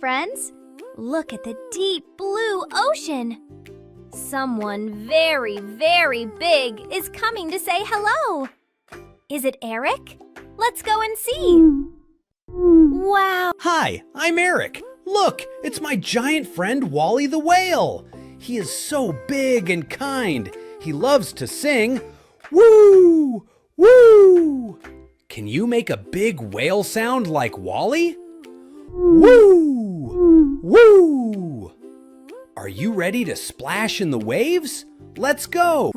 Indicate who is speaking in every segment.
Speaker 1: friends. Look at the deep blue ocean. Someone very, very big is coming to say hello. Is it Erik? Let's go and see. Wow!
Speaker 2: Hi, I'm Erik. Look, it's my giant friend Wally the Whale. He is so big and kind. He loves to sing, Woo! Woo! Can you make a big whale sound like Wally? Woo! Woo! Are you ready to splash in the waves? Let's go!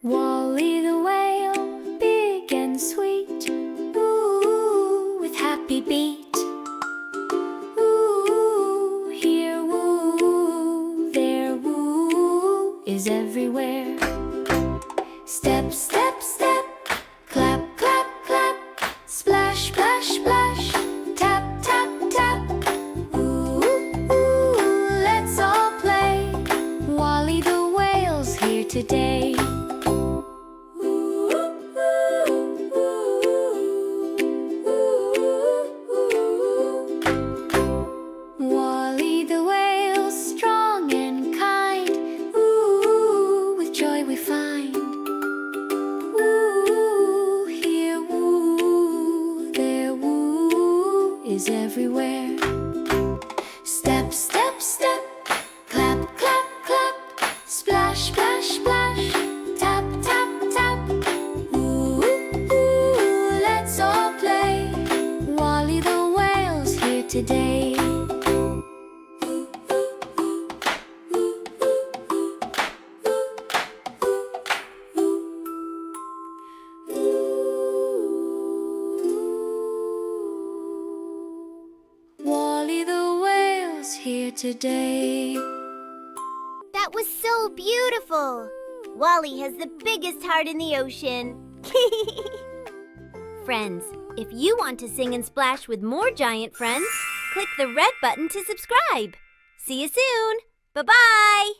Speaker 3: Wally the whale, big and sweet, woo, with happy beat. Woo, here woo, there woo, is everywhere. Step, step, step, clap, clap, clap, splash, splash, splash, tap, tap, tap. Ooh, ooh, let's all play. Wally the whale's here today. Wally the whale, strong and kind, ooh, with joy we find. Ooh, here woo, there woo, is everywhere. Step, step, step, clap, clap, clap, splash, splash, splash, tap, tap, tap. Ooh, ooh, let's all play. Wally the whale's here today. Wally the whale's here today.
Speaker 1: That was so beautiful. Wally has the biggest heart in the ocean. Friends, if you want to sing and splash with more giant friends, click the red button to subscribe. See you soon. Bye-bye.